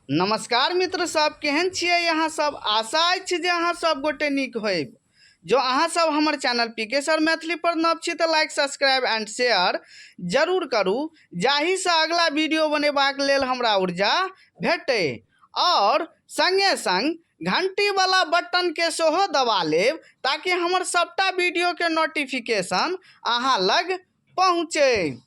नमस्कार मित्र सब, केहन छियै यहाँ सब। आशा अछि जे अहाँ सब गोटे नीक होइब। जो अहाँ सब हमर चैनल पीके सर मैथिली पर नव छी तऽ लाइक सब्सक्राइब एंड शेयर जरूर करू, जाहिसँ अगला वीडियो बनेबाक लेल हमरा ऊर्जा भेटै। और संगे संग घंटी वाला बटन के सेहो दबा लेब ताकि हमर सबटा वीडियो के नोटिफिकेशन अहाँ लग पहुँचे।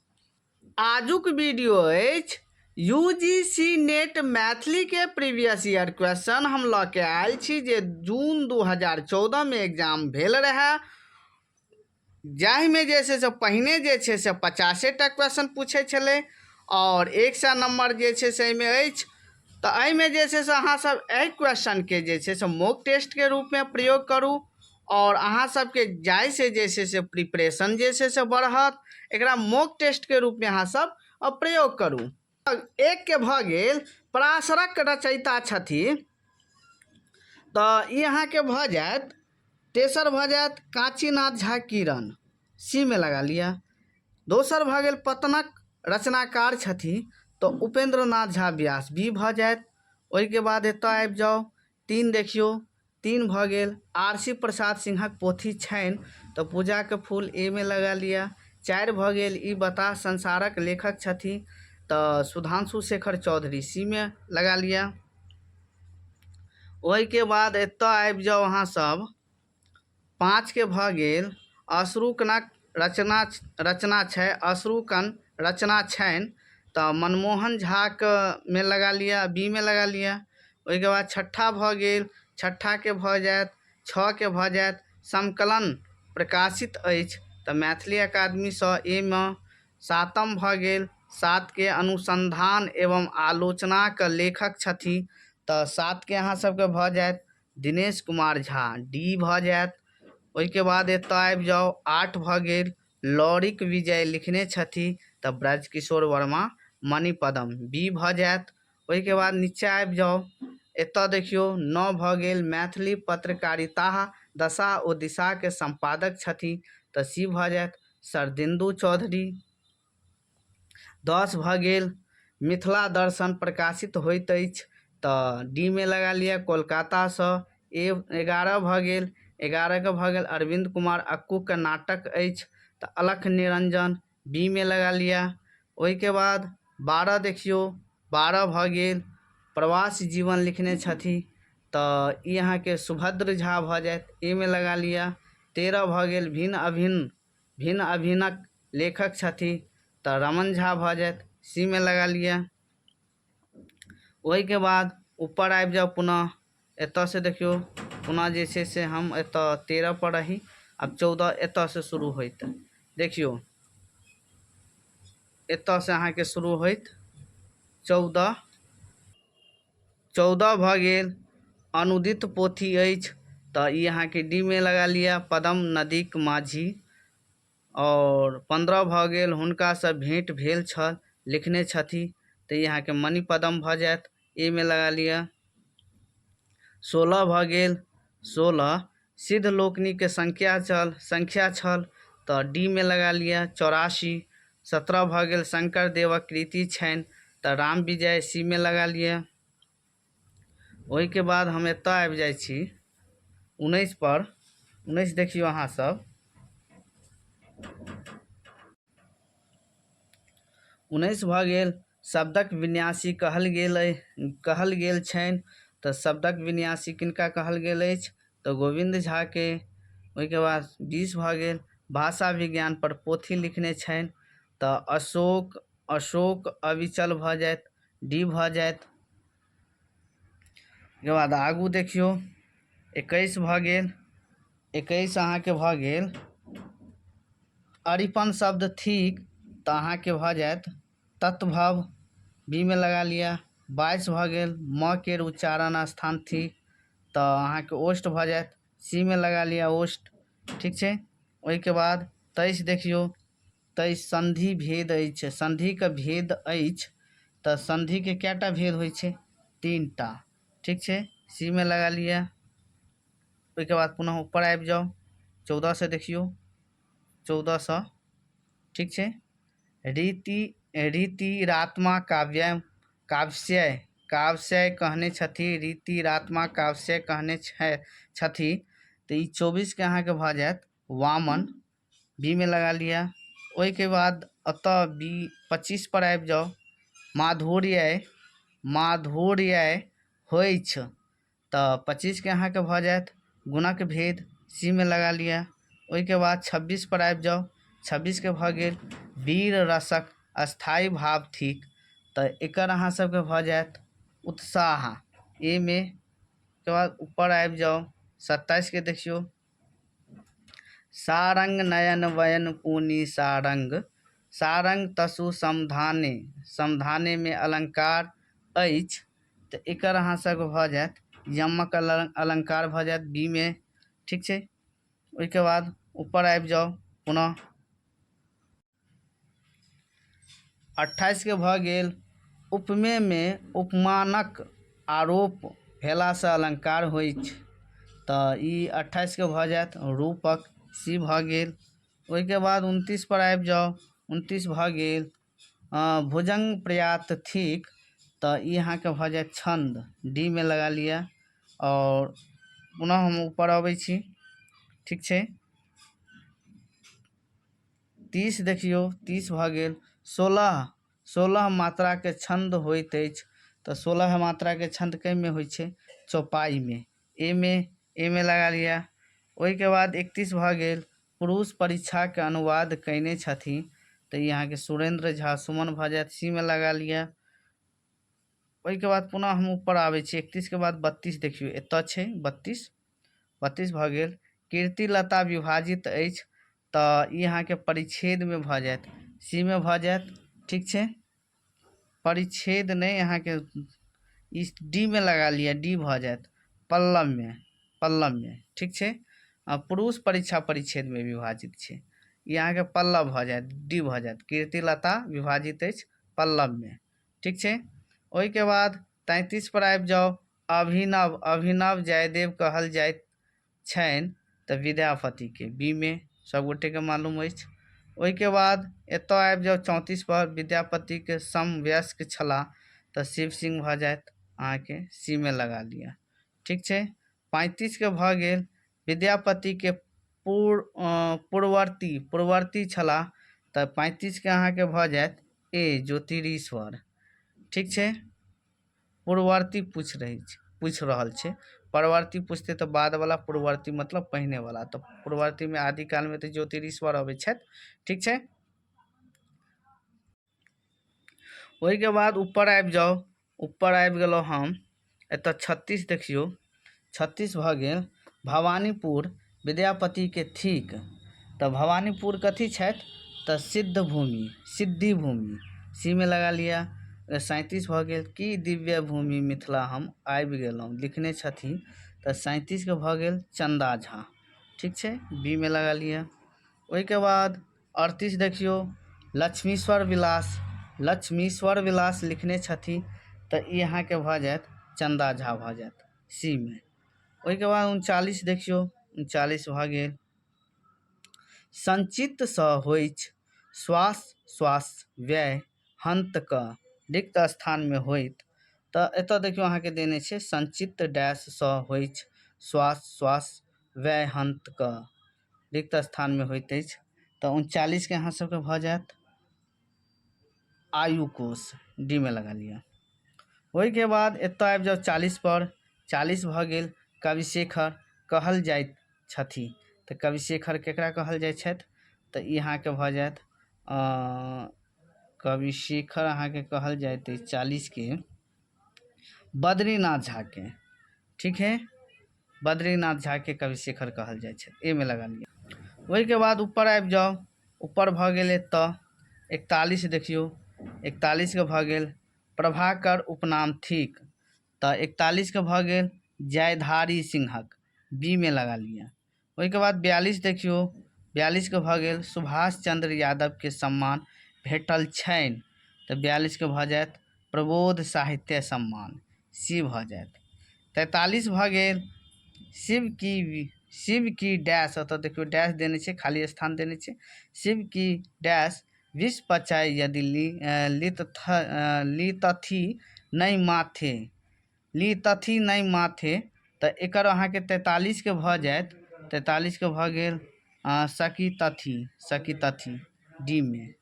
आजुक वीडियो अछि यूजीसी नेट मैथिली के प्रीवियस ईयर क्वेश्चन हम लऽ के आयल छी जे जून 2014 में एग्जाम भेल रहे, जाहिमे जे छै से पहिने जे छै से 50टा क्वेश्चन पूछे छलै और 100 नंबर जे छै से एहिमे अछि। तऽ एहिमे जे छै से अहाँ सब एहि क्वेश्चन के जे छै से मॉक टेस्ट के रूप में प्रयोग करू और अहाँ सबके जाय से जे छै से प्रिपरेशन जे छै से बढ़त। एकरा मॉक टेस्ट के रूप में अहाँ सब प्रयोग करू। एक के भऽ गेल पराशरक रचयिता छथि, तऽ ई अहाँके भऽ जायत। तेसर भऽ जायत काशीनाथ झा किरण, सी में लगा लिया। दोसर भऽ गेल पतनक रचनाकार छथि तऽ उपेंद्रनाथ झा व्यास, बी भऽ जायत। ओहिके बाद एतऽ आबि जाउ, 3 देखियौ, 3 भऽ गेल आरसी प्रसाद सिंहक पोथी छनि तऽ पूजा के फूल, ए में लगा लिया। 4 भऽ गेल ई बता संसारक लेखक छथि तऽ सुधांशु शेखर चौधरी, सी में लगा लिया। ओहिके बाद एतऽ आबि जाउ अहाँ सब, 5 के भऽ गेल अश्रुकणक रचना छै, अश्रुकण रचना छनि तऽ मनमोहन झा में लगा लिया, बी में लगा लिया। ओहिके बाद छठा भऽ गेल, छठा के भऽ जायत 6 के भऽ जायत समकलन प्रकाशित अछि तऽ मैथिली अकादमी सँ, ए में। 7म भऽ गेल 7 के अनुसंधान एवं आलोचना के लेखक छथि तऽ 7 के अहाँ सबके भऽ जायत दिनेश कुमार झा, डी भऽ जायत। ओहिके बाद एतऽ आबि जाउ, 8 भऽ गेल लौरिक विजय लिखने छथि तऽ ब्रजकिशोर वर्मा मणिपदम, बी भऽ जायत। ओहिके बाद नीचे आबि जाउ, एतऽ देखियौ 9 भऽ गेल मैथिली पत्रकारिता दशा ओ दिशा के संपादक छथि तऽ सी भऽ जायत शरदिन्दु चौधरी। 10 भऽ गेल मिथिला दर्शन प्रकाशित होइत अछि तऽ डी में लगा लिया कोलकाता सँ। 11 भऽ गेल, 11 के भऽ गेल अरविंद कुमार अक्कू के नाटक अछि तऽ अलख निरंजन, बी में लगा लिया। ओहिके बाद 12 देखियौ, 12 भऽ गेल प्रवास जीवन लिखने छथि तऽ ई अहाँके सुभद्र झा भऽ जायत, ए में लगा लिया। 13 भऽ गेल भिन्न अभिनक लेखक छथि तऽ रमन झा भऽ जायत, सी में लगा लिया। ओहिके बाद ऊपर आबि जाउ, पुनः एतऽ से देखियौ, पुनः जे छै से हम एतऽ 13 पर रही, अब 14 एतऽ से शुरू होइत। देखियौ एतऽ से अहाँके शुरू होइत 14 भऽ गेल अनुदित पोथी अछि तऽ ई अहाँके डी में लगा लिया पदम नदीक माझी। और 15 भऽ गेल हुनका सँ भेंट भेल छल लिखने छथि तऽ ई अहाँके मणिपदम भऽ जायत, ए में लगा लिया। 16 भऽ गेल 16 सिद्ध लोकनि के संख्या छल तऽ डी में लगा लिया 84। 17 भऽ गेल शंकर देवक कृति छनि तऽ राम विजय, सी में लगा लिया। ओहिके बाद हम एतऽ आबि जाइ छी 19 पर। 19 देखियौ अहाँ सब, 19 भऽ गेल शब्दक विन्यासी कहल गेल छनि तऽ शब्दक विन्यासी किनका कहल गेल अछि तऽ गोविंद झा के। ओहिके बाद 20 भऽ गेल भाषा विज्ञान पर पोथी लिखने छनि तऽ अशोक अविचल भऽ जायत, डी भऽ जायत। ओहिके बाद आगू देखियौ 21 भऽ गेल, 21 अहाँके भऽ गेल अरिपन शब्द थिक तऽ अहाँके भऽ जायत तत्भव, बी में लगा लिया। 22 भऽ गेल म के उच्चारण स्थान थिक तऽ अहाँके ओष्ठ भऽ जायत, सी में लगा लिया ओष्ठ, ठीक छै। ओहिके बाद 23 देखियौ, 23 संधि भेद अछि, संधि के भेद अछि तऽ संधि के कैटा भेद होइ छै, 3टा, ठीक छै, सी में लगा लिया। ओहिके बाद पुनः ऊपर आबि जाउ, 14 से देखियौ, 14 सँ, ठीक छै। रीति रात्मा काव्य काव्यशय कहने छथि, रीति रात्मा काव्यशय कहने छथि। तो ई 24 के अहाँके भऽ जायत वामन, बी में लगा लिया। ओहि के बाद अतः बी 25 पर आबि जाओ, माधुर्य माधुर्य होइछ, तो 25 के अहाँके भऽ जायत गुणक भेद, सी में लगा लिया। ओहि के बाद 26 पर आबि जाओ, 26 के भऽ गेल वीर रसक अस्थायी भाव थिक, तो एकर अहाँ सबके भऽ जायत उत्साह, ए में। के बाद ऊपर आबि जाओ 27 के देखियो, सारंग नयन वयन पूनी सारंग, सारंग तसु समधाने, समधाने में अलंकार अछि, तो एकर अहाँ सबके भऽ जायत यमक अलंकार भऽ जायत बी में। ठीक छै। ओहिके बाद ऊपर आबि जाओ पुनः 28 के भऽ गेल उपमे में उपमानक आरोप भेलासँ अलंकार होइछ, तऽ ई 28 के भऽ जायत रूपक, सी भऽ गेल। ओहिके बाद 29 पर आबि जाओ, 29 भऽ गेल भुजंग प्रयात थिक, तऽ ई अहाँके भऽ जायत छंद, डी में लगा लिया। और पुनः हम ऊपर अबै छी। ठीक छै। 30 देखियो, 30 भऽ गेल 16 मात्रा के छंद होइत अछि, तऽ 16 मात्रा के छंद कै में होइ छै, चौपाई में, ए में लगा लिया। ओहि के बाद 31 भऽ गेल पुरुष परीक्षा के अनुवाद कयने छथि, तऽ ई अहाँके सुरेंद्र झा, सुमन भऽ जायत, सी में लगा लिया। ओहि के बाद पुनः हम ऊपर आबै छी 31 के बाद 32 देखियो, एतऽ छै 32 भऽ गेल कीर्तिलता विभाजित अछि, तऽ ई अहाँके परिच्छेद में भऽ जायत, सी में भऽ जायत। ठीक छै। परिच्छेद नहीं अहाँके ई डी में लगा लिया, डी भऽ जायत पल्लव में। ठीक छै। पुरुष परीक्षा परिच्छेद में विभाजित छै, ई अहाँके पल्लव भऽ जायत, डी भऽ जायत कीर्तिलता विभाजित अछि पल्लव में। ठीक छै। ओहि के बाद 33 पर आबि जाओ, अभिनव जयदेव कहल जाइत छनि, तऽ विद्यापति के, बी में, सब गोटे के मालूम अछि। ओहि के बाद एतऽ आबि जाओ 34 पर विद्यापति के समवयस्क छलाह, तऽ शिव सिंह भऽ जायत अहाँके, सी में लगा लिया। ठीक छै। 35 के भऽ गेल विद्यापति के पूर्ववर्ती छलाह, तऽ 35 के अहाँके भऽ जायत ए ज्योतिरीश्वर। ठीक छै। पूर्ववर्ती पूछ रहल छै, परवर्ती पूछते तऽ बाद वाला, पूर्ववर्ती मतलब पहिने वाला, तो पूर्ववर्ती में आदिकाल में तो ज्योतिरीश्वर अबै छथि। ठीक छै। ओहि के बाद ऊपर आबि जाओ, ऊपर आबि गेलहुँ हम, एतऽ 36 देखियो, 36 भऽ गेल भवानीपुर विद्यापति के थिक, तऽ भवानीपुर कथी छथि, तऽ सिद्धि भूमि, सी में लगा लिया। 37 भऽ गेल की दिव्य भूमि मिथिला हम आबि गेलहुँ लिखने छथि, तऽ 37 के भऽ गेल चंदा झा। ठीक छै। बी में लगा लिया। ओहि के बाद 38 देखियो लक्ष्मीश्वर विलास लिखने छथि, तऽ ई अहाँके भऽ जायत चंदा झा भऽ जायत, सी में। ओहि के बाद 39 देखियो, 39 भऽ गेल संचित सँ होइछ श्वास व्यय हंत क रिक्त स्थान में होइत, तऽ एतऽ देखियो अहाँके देने छै संचित डैश सँ होइछ श्वास व्यय हंत क रिक्त स्थान में होइत अछि, तऽ 39 के अहाँ सबके भऽ जायत आयु कोश, डी में लगा लिया। ओहि के बाद एतऽ आबि जाओ 40 पर, 40 भऽ गेल कविशेखर कहल जाइत छथि, तऽ कविशेखर केकरा कहल जाइत छथि, तऽ ई अहाँके भऽ जायत कविशेखर अहाँके कहल जाइत अछि 40 के बद्रीनाथ झा के। ठीक है, बद्रीनाथ झा के कविशेखर कहल जाइत छथि, ए में लगा लिया। ओहि के बाद ऊपर आबि जाओ, ऊपर भऽ गेल एतऽ 41 देखियो, 41 के भऽ गेल प्रभाकर उपनाम थिक, तऽ 41 के भऽ गेल जयधारी सिंहक, बी में लगा लिया। ओहि के बाद 42 देखियो, 42 के भऽ गेल सुभाष चंद्र यादव के सम्मान भेटल छनि, तऽ 42 के भऽ जायत प्रबोध साहित्य सम्मान, सी भऽ जायत। 43 भऽ गेल शिव की डैश, अतऽ देखियो डैश देने छै, खाली स्थान देने छै, शिव की डैश विष पचय यदि लीतथि नहीं माथे, ली तथी नहीं माथे, तऽ एकर अहाँके 43 के भऽ जायत। 43 के भऽ गेल सकी तथी डी में।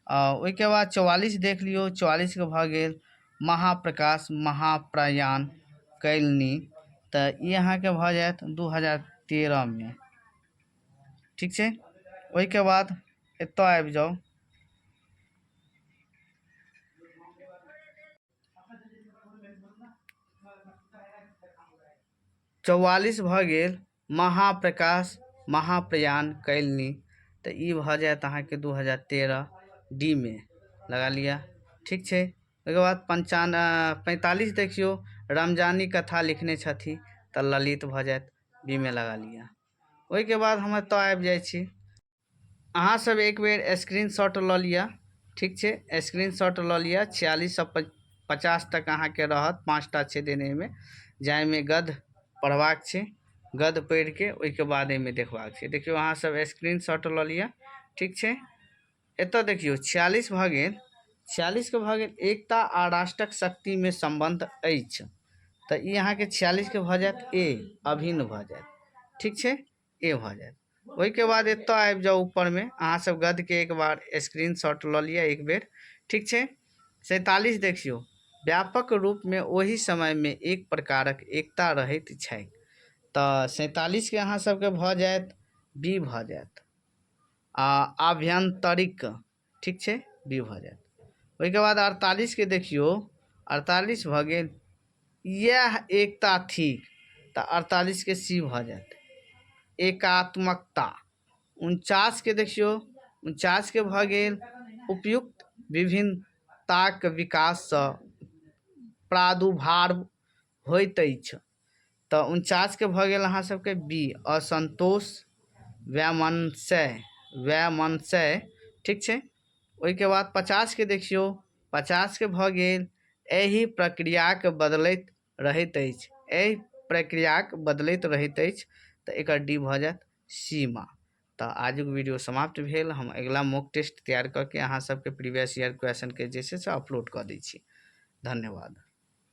ओहिके बाद 44 देख लियौ। 44 के भऽ गेल महाप्रकाश महाप्रयाण कैलनी, तऽ ई अहाँके भऽ जायत 2013 में। ठीक छै। ओहिके बाद एतऽ आबि जाउ। चौवालीस भऽ गेल महाप्रकाश महाप्रयाण कैलनी, तऽ ई भऽ जायत अहाँके 2013 डी में, लगा लिअ। ठीक छै। ओहिके बाद 45 देखियौ, रमजानी कथा लिखने छथि, तऽ ललित भऽ जायत, बी में लगा लिअ। ओहिके बाद हम एतऽ आबि जाइ छी। अहाँ सब एक बेर स्क्रीनशॉट लऽ लिअ। ठीक छै, स्क्रीनशॉट लऽ लिअ। 46 से 50 तक अहाँके रहत, 5टा छै देने में, जाहिमे गद्य पढ़बाक छै। गद्य पढ़ि के ओहिके बाद एहिमे देखबाक छै। देखियौ अहाँ सब स्क्रीनशॉट लऽ लिअ। ठीक छै। एतऽ देखियौ 46 भऽ गेल। 46 के भऽ गेल एकता आ राष्ट्रक शक्ति में संबंध अछि, तऽ ई अहाँके 46 के भऽ जायत ए, अभिन्न भऽ जायत। ठीक छै, ए भऽ जायत। ओहिके बाद एतऽ आबि जाउ ऊपर में। अहाँ सब गद्य के एक बार स्क्रीनशॉट लऽ लिअ एक बेर। ठीक छै। 47 देखियौ, व्यापक रूप में ओहि समय में एक प्रकारक एकता रहैत छै, तऽ 47 के अहाँ सबके भऽ जायत बी भऽ जायत, आभ्यंतरिक। ठीक छै, बी भऽ जायत। ओहिके बाद 48 के देखियौ, 48 भऽ गेल यह एकता थिक, तऽ 48 के सी भऽ जायत, एकात्मकता। 49 के देखियौ, 49 के भऽ गेल उपयुक्त विभिन्नताक विकास सँ प्रादुर्भाव होइत अछि, तऽ 49 के भऽ गेल अहाँ सबके बी, असंतोष वैमनस्य। ठीक छै। ओहिके बाद 50 के देखियौ, 50 के भऽ गेल एहि प्रक्रियाक बदलैत रहैत अछि, एहि प्रक्रियाक बदलैत रहैत अछि, तऽ एकर डी भऽ जायत सीमा। तऽ आजुक वीडियो समाप्त भेल। हम अगिला मॉक टेस्ट तैयार कऽ के अहाँ सबके प्रीवियस ईयर क्वेश्चन के जे छै से अपलोड कऽ दै छी। धन्यवाद।